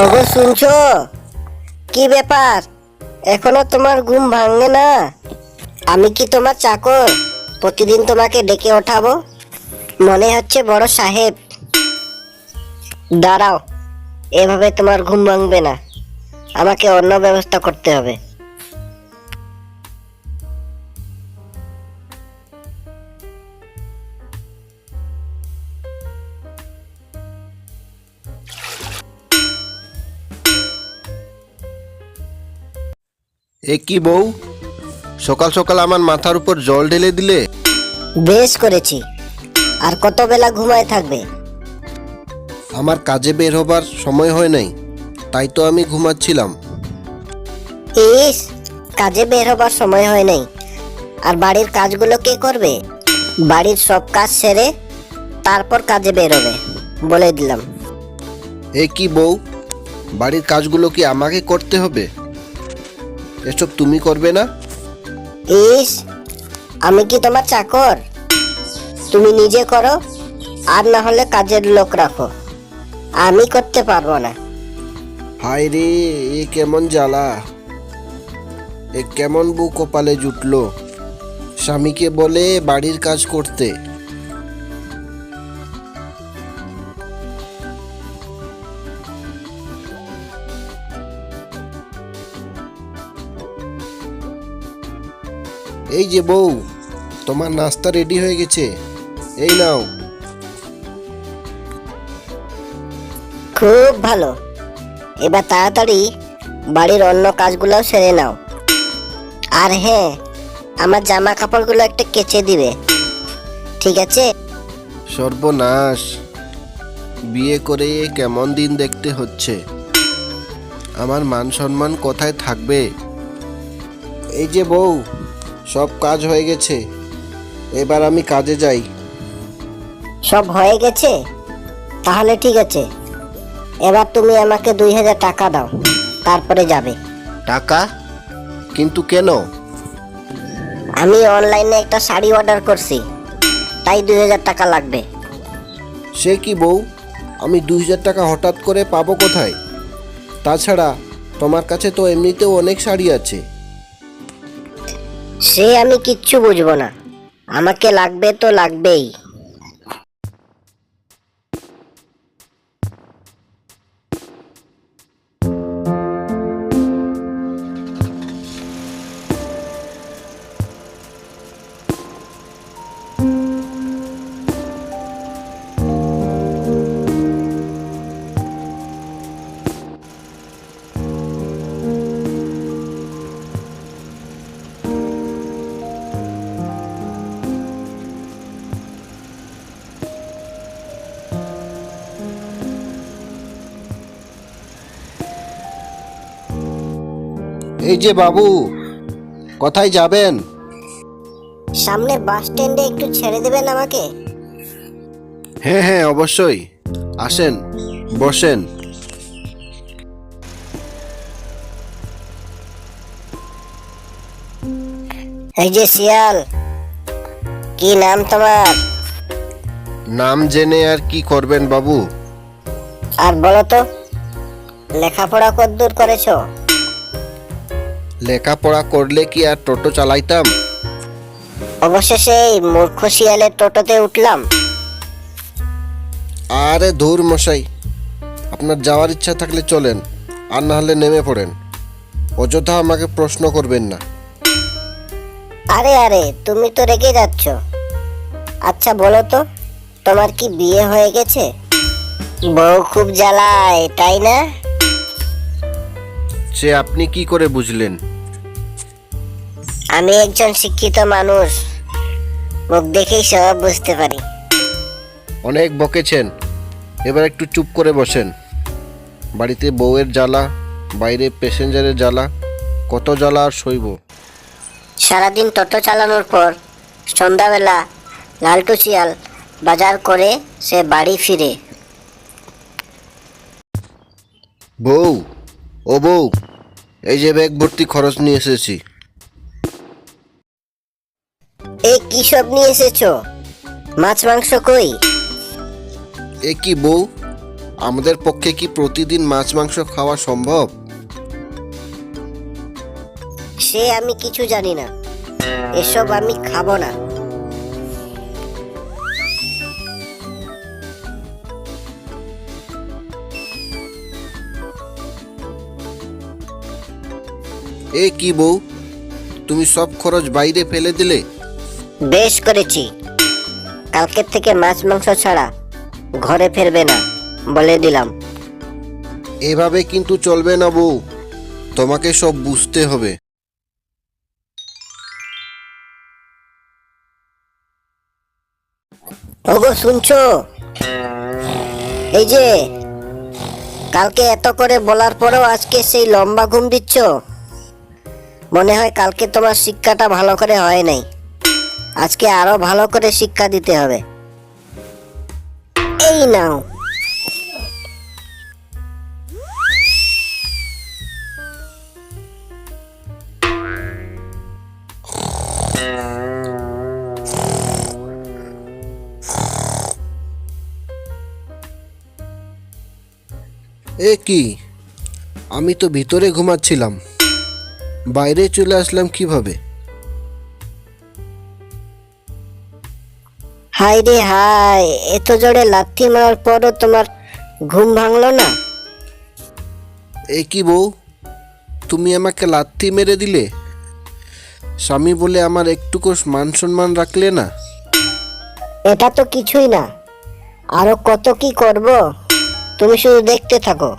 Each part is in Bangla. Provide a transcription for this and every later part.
ওগো শুনছো? কি ব্যাপার, এখনো তোমার ঘুম ভাঙে না? আমি কি তোমার চাকর? প্রতিদিন তোমাকে ডেকে ওঠাবো, মনে হচ্ছে বড় সাহেব। দাঁড়াও, এভাবে তোমার ঘুম ভাঙবে না, আমাকে অন্য ব্যবস্থা করতে হবে। এ কি বউ, সকাল সকাল আমার মাথার উপর জল ঢেলে দিলে? বেশ করেছি, আর কত বেলা ঘুমায় থাকবে? আমার কাজে বের হবার সময় হয় নাই, তাই তো আমি ঘুমাচ্ছিলাম। ইস, কাজে বের হবার সময় হয় নাই, আর বাড়ির কাজগুলো কে করবে? বাড়ির সব কাজ সেরে তারপর কাজে বের হবে, বলে দিলাম। এ কি বউ, বাড়ির কাজগুলো কি আমাকে করতে হবে? এসব তুমি করবে না? ইস, আমি কি তোমার চাকর? তুমি নিজে করো, আর না হলে কাজের লোক রাখো, আমি করতে পারবো না। হায় রে, এ কেমন জ্বালা! এ কেমন বউ কপালে জুটলো, স্বামীকে বলে বাড়ির কাজ করতে। এই যে বউ, তোমার নাস্তা রেডি হয়ে গেছে, এই নাও। খুব ভালো, এবার তাড়াতাড়ি বাড়ির অন্য কাজগুলোও সেরে নাও। আর হ্যাঁ, আমার জামা কাপড়গুলো একটা কেচে দিবে, ঠিক আছে? সর্বনাশ, বিয়ে করে কেমন দিন দেখতে হচ্ছে, আমার মান সম্মান কোথায় থাকবে? এই যে বউ, সব কাজ হয়ে গেছে, এবার আমি কাজে যাই। সব হয়ে গেছে? তাহলে ঠিক আছে, এবার তুমি আমাকে 2000 টাকা দাও, তারপরে যাবে। টাকা? কিন্তু কেন? আমি অনলাইনে একটা শাড়ি অর্ডার করছি, তাই 2000 টাকা লাগবে। সে কি বউ, আমি 2000 টাকা হঠাৎ করে পাবো কোথায়? তাছাড়া তোমার কাছে তো এমনিতেও অনেক শাড়ি আছে। সে আমি কিচ্ছু বুঝবো না, আমাকে লাগবে তো লাগবেই। এই যে বাবু, কোথায় যাবেন? সামনে বাস স্ট্যান্ডে একটু ছেড়ে দেবেন আমাকে? হ্যাঁ হ্যাঁ, অবশ্যই, আসেন, বসেন। এই যে শিয়াল, কি নাম তোমার? নাম জেনে আর কি করবেন বাবু? আর বলো তো, লেখাপড়া কতদূর করেছো? লেখাপড়া করলে কি আর টোটো চালাইতাম? অবশেষে এই মূর্খ শিয়ালের টোটোতে উঠলাম। আরে ধুর মশাই, আপনার যাওয়ার ইচ্ছা থাকলে চলেন, আর না হলে নেমে পড়েন, অযথা আমাকে প্রশ্ন করবেন না। আরে আরে, তুমি তো রেগে যাচ্ছ। আচ্ছা বলো তো, তোমার কি বিয়ে হয়ে গেছে? বউ খুব জ্বালায়, তাই না? সে আপনি কি করে বুঝলেন? আমি একজন শিক্ষিত মানুষ, মুখ দেখেই সব বুঝতে পারি। অনেক বকেছেন, এবার একটু চুপ করে বসেন। বাড়িতে বউয়ের জ্বালা, বাইরে প্যাসেঞ্জারের জ্বালা, কত জ্বালা আর সইব? সারাদিন টোটো চালানোর পর সন্ধ্যাবেলা লালটু শিয়াল বাজার করে সে বাড়ি ফিরে। বউ, ও বউ, এই যে ব্যাগ ভর্তি খরচ নিয়ে এসেছি। এই কি সব নিয়ে এসেছো? মাছ মাংস কই? এ কি বউ, আমাদের পক্ষে কি প্রতিদিন মাছ মাংস খাওয়া সম্ভব? সে আমি কিছু জানি না, এসব আমি খাবো না। এ কি বউ, তুমি সব খরচ বাইরে ফেলে দিলে? বেশ করেছি, কালকের থেকে মাছ মাংস ছাড়া ঘরে ফিরবে না, বলে দিলাম। এভাবে কিন্তু চলবে না বউ, তোমাকে সব বুঝতে হবে। ওগো শুনছো? এই যে কালকে এত করে বলার পরেও আজকে সেই লম্বা ঘুম দিচ্ছ। মনে হয় কালকে তোমার শিক্ষাটা ভালো করে হয় নাই, আজকে আরো ভালো করে শিক্ষা দিতে হবে। এই নাও। এ কি, আমি তো ভিতরে ঘুমাচ্ছিলাম, বাইরে চলে আসলাম কিভাবে? হাই রে হাই, এত জোরে লাথি মারার পরও তোমার ঘুম ভাঙলো না? এ কি বউ, তুমি আমাকে লাথি মেরে দিলে? স্বামী বলে আমার একটুকু মান সম্মান রাখলে না? এটা তো কিছুই না, আরো কত কি করব, তুমি শুধু দেখতে থাকো।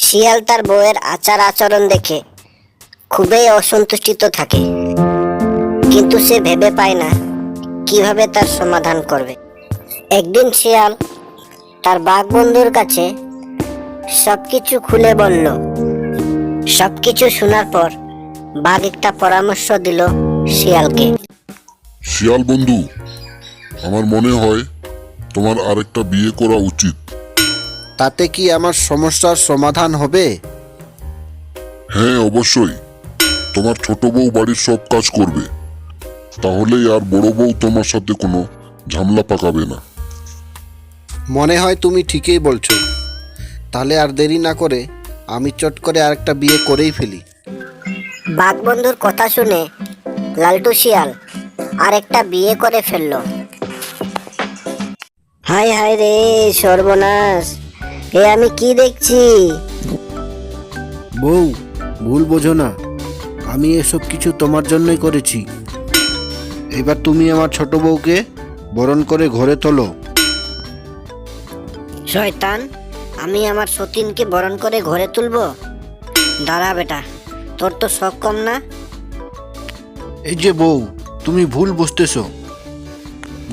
শিয়াল তার বউয়ের আচার আচরণ দেখে খুবই অসন্তুষ্টিত থাকে, কিন্তু সে ভেবে পায় না কিভাবে তার সমাধান করবে। একদিন শিয়াল তার বাঘ বন্ধুর কাছে সবকিছু খুলে বলল। সবকিছু শোনার পর বাঘ একটা পরামর্শ দিল শিয়ালকে। শিয়াল বন্ধু, আমার মনে হয় তোমার আরেকটা বিয়ে করা উচিত। তাতে কি আমার সমস্যার সমাধান হবে? হ্যাঁ অবশ্যই, তোমার ছোট বউ বাড়ির সব কাজ করবে, তাহলেই আর বড় বউ তোমার সাথে কোনো ঝামেলা পাকাবে না। মনে হয় তুমি ঠিকই বলছো, তাহলে আর দেরি না করে আমি চট করে আরেকটা বিয়ে করেই ফেলি। বাঘ বন্ধুর কথা শুনে লালটু শিয়াল আরেকটা বিয়ে করে ফেললো। হায় হায় রে সর্বনাশ, এ আমি কি দেখছি? বউ, ভুল বোঝো না, আমি এসব কিছু তোমার জন্যই করেছি। এবার তুমি আমার ছোট বউকে বরণ করে ঘরে তোলো। শয়তান, আমি আমার সতীনকে বরণ করে ঘরে তুলবো? দাঁড়া বেটা, তোর তো শখ কম না। এই যে বউ, তুমি ভুল বুঝতেছ,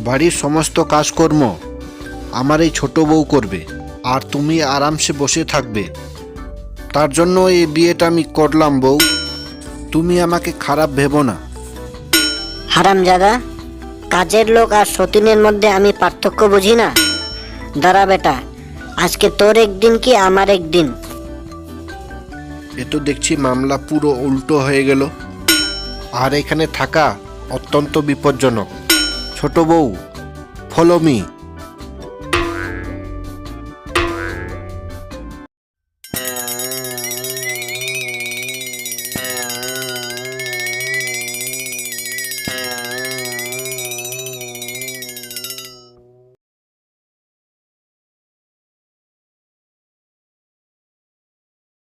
বাড়ির সমস্ত কাজকর্ম আমার এই ছোট বউ করবে, আর তুমি আরামসে বসে থাকবে। তার জন্য এই বিয়েটা আমি করলাম বউ, তুমি আমাকে খারাপ ভেবো না। হারামজাদা, কাজের লোক আর সতীনের মধ্যে আমি পার্থক্য বুঝি না। দাঁড়া বেটা, আজকে তোর একদিন কি আমার একদিন। এ তো দেখছি মামলা পুরো উল্টো হয়ে গেল, আর এখানে থাকা অত্যন্ত বিপজ্জনক। ছোট বউ, ফলো মি।